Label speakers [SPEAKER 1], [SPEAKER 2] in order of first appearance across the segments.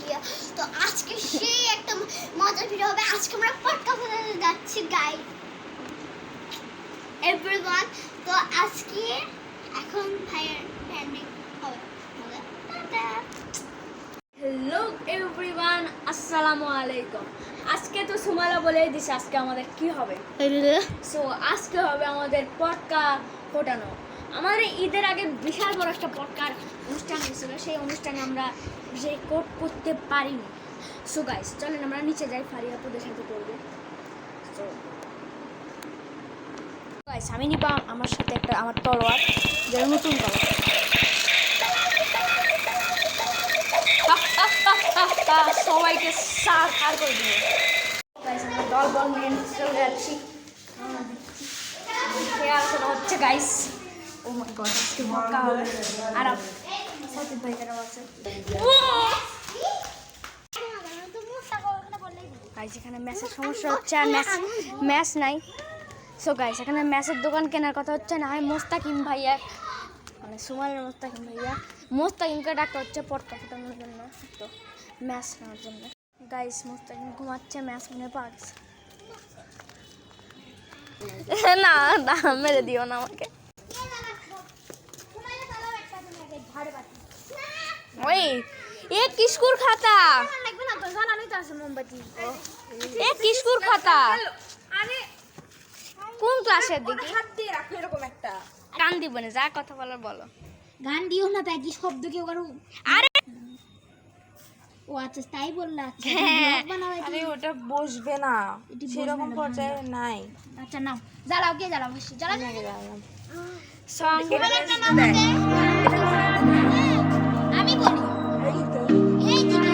[SPEAKER 1] Video. তো আজকে সেই একটা মজার ভিডিও হবে। আজকে আমরা পডকাস্ট বানাতে যাচ্ছি গাইস এভরিওয়ান। তো আজকে এখন ভাইয়ের হ্যান্ডিং হবে।
[SPEAKER 2] হ্যালো এভরিওয়ান, আসসালামু আলাইকুম। আজকে তো সুমালা বলে দিছে আজকে আমাদের কি হবে। সো আজকে হবে আমাদের পটকা ফোটানো। আমাদের ঈদের আগে বিশাল বড় একটা পটকার অনুষ্ঠান হয়েছিল, সেই অনুষ্ঠানে আমরা সেই কোট করতে পারিনি। সো গাইস চলেন আমরা নিচে যাই, ফারিয়া আপনাদের সাথে করবো। সো গাইস আমি নিবা আমার সাথে একটা আমার তলোয়ার, যেটা নতুন তলোয়ার। সবাইকে সার করে দিবে। আমরা দল বল নিয়ে চলে যাচ্ছি। খেয়াল হচ্ছে গাইস। ও মাই গড, আজকে মক্কা হবে। আর সতীব ভাই কেন আছে গাইস? এখানে ম্যাচের সমস্যা হচ্ছে, আর ম্যাচ নাই। সো গাইস এখানে ম্যাচের দোকান কেনার কথা হচ্ছে না হয় মোস্তাকিম ভাইয়া, মানে সুমালের মোস্তাকিমকে ডাকতে হচ্ছে পটকা ফোটানোর জন্য, তো ম্যাচ নেওয়ার জন্য। গাইস মোস্তাকিম ঘুমাচ্ছে, ম্যাচ মনে পাচ্ছে না। না মেরে দিও না আমাকে। ওই এ কিসকুর খাতা, এ কিসকুর খাতা কোন ক্লাসের দিকে এরকম একটা গান দিব না, যা কথা বলার বলো।
[SPEAKER 1] গান দিও না, তাই কি শব্দ কেউ কারো?
[SPEAKER 2] আরে
[SPEAKER 1] ও আচ্ছা তাই বললা।
[SPEAKER 3] আরে ওটা বসবে না, সেরকম পর্যায়ে নাই।
[SPEAKER 1] আচ্ছা নাও, জ্বালাও, কে জ্বালাও? জ্বালাও
[SPEAKER 2] সং
[SPEAKER 1] আমি বলি এই দিকে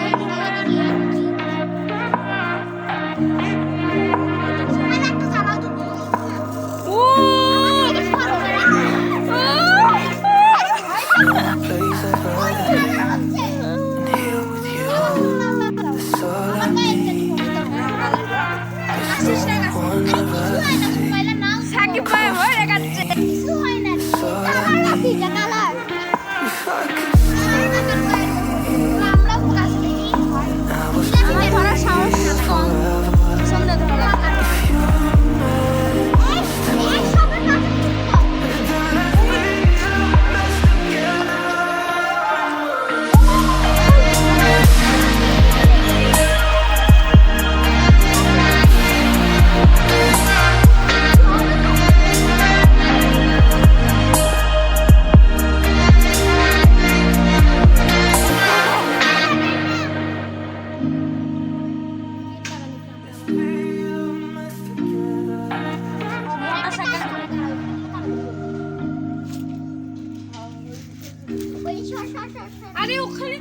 [SPEAKER 2] আরে ওখানে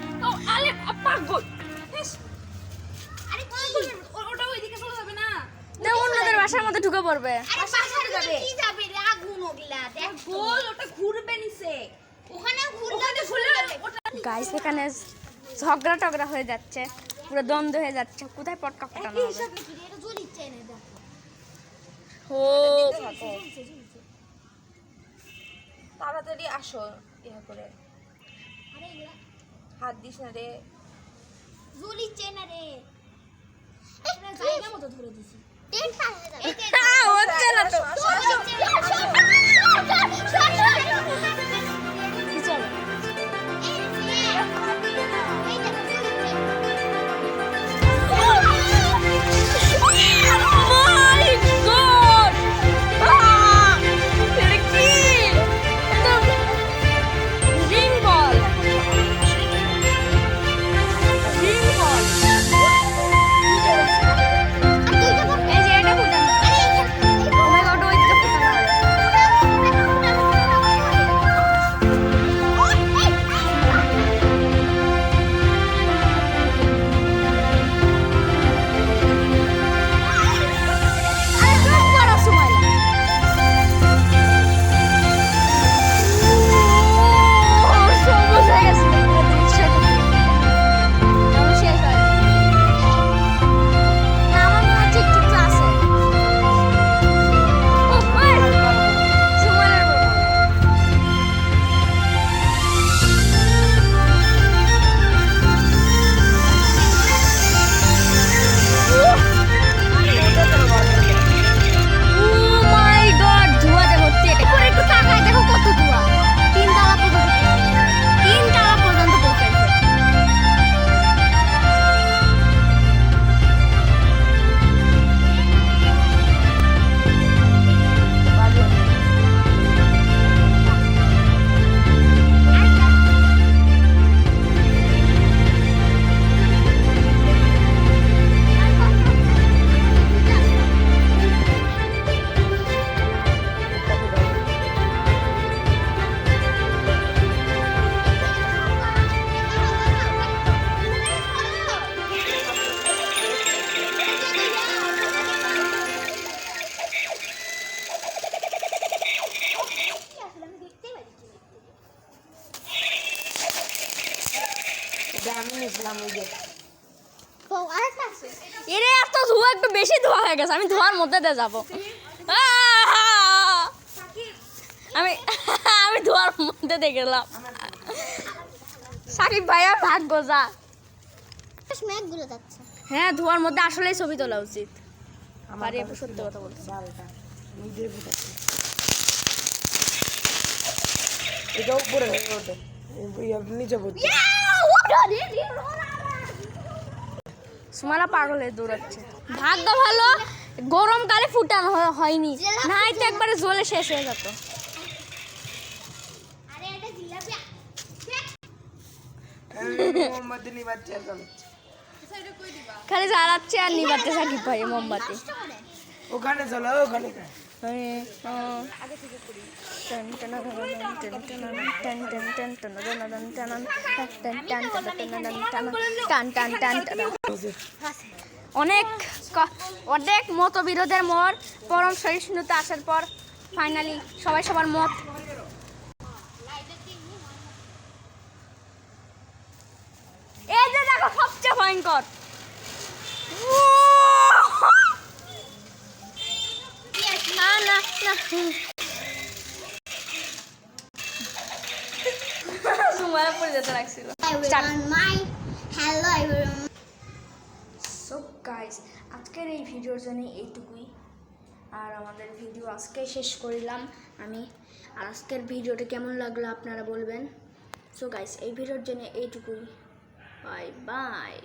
[SPEAKER 2] আরে পাগল, ওটা ওইদিকে চলে যাবে না, অন্যদের বাসার মধ্যে ঢুকে পড়বে। ওটা ঘুরবে নিচে, ওখানে গাইস এখানে ঝগড়া টগড়া হয়ে যাচ্ছে, পুরো দ্বন্দ্ব হয়ে যাচ্ছে, কোথায় পটকা ফোটানো হবে। ও
[SPEAKER 3] তাড়াতাড়ি আসো, ইয়া করে হাত দিস না রে।
[SPEAKER 1] ঝুলিচ্ছে না রে, মতো ধরে দিছি।
[SPEAKER 2] হচ্ছে না তো।
[SPEAKER 1] ও আরেকটা আছে
[SPEAKER 2] এরে এত ধোয়া, একটু বেশি ধোয়া হয়ে গেছে, আমি ধোয়ার মধ্যে দিয়ে যাবো। আমি আমি ধোয়ার মধ্যে দিয়ে গেলাম। সাকিব ভাইয়া ভাগ্য যা।
[SPEAKER 1] মেঘগুলো যাচ্ছে
[SPEAKER 2] হ্যাঁ, ধোয়ার মধ্যে আসলেই ছবি তোলা উচিত। পারি একটু সত্যি কথা বলছি।
[SPEAKER 3] এটা উপরে ওটা নিচে পড়ছে।
[SPEAKER 2] সুমালা পাগলে দৌড়াচ্ছে। ভাগ্য ভালো গরমকালে ফুটানো হয়নি, না তো একবারে জ্বলে শেষ হয়ে যেত।
[SPEAKER 1] আরে এটা জিলাপি
[SPEAKER 3] মোমবাতি নিবাচ্ছে আর জ্বালাচ্ছে।
[SPEAKER 2] খালি জ্বালাচ্ছে আর নিবাতে সাকিব ভাই মোমবাতি।
[SPEAKER 3] ওখানে চলো, ওখানে
[SPEAKER 2] অনেক মতবিরোধের মোড় পরম সহিষ্ণুতা আসার পর ফাইনালি সবাই সবার মত। এই যে দেখো সবচেয়ে ভয়ঙ্কর, না না না সুমায়া পড়ে যেতে লাগছিল।
[SPEAKER 1] হ্যালো এভরিওয়ান
[SPEAKER 2] সো গাইস, আজকের এই ভিডিওর জন্য এইটুকুই। আর আমাদের ভিডিও আজকে শেষ করিলাম আমি। আর আজকের ভিডিওটা কেমন লাগলো আপনারা বলবেন। সো গাইস, এই ভিডিওর জন্য এইটুকুই। Bye bye.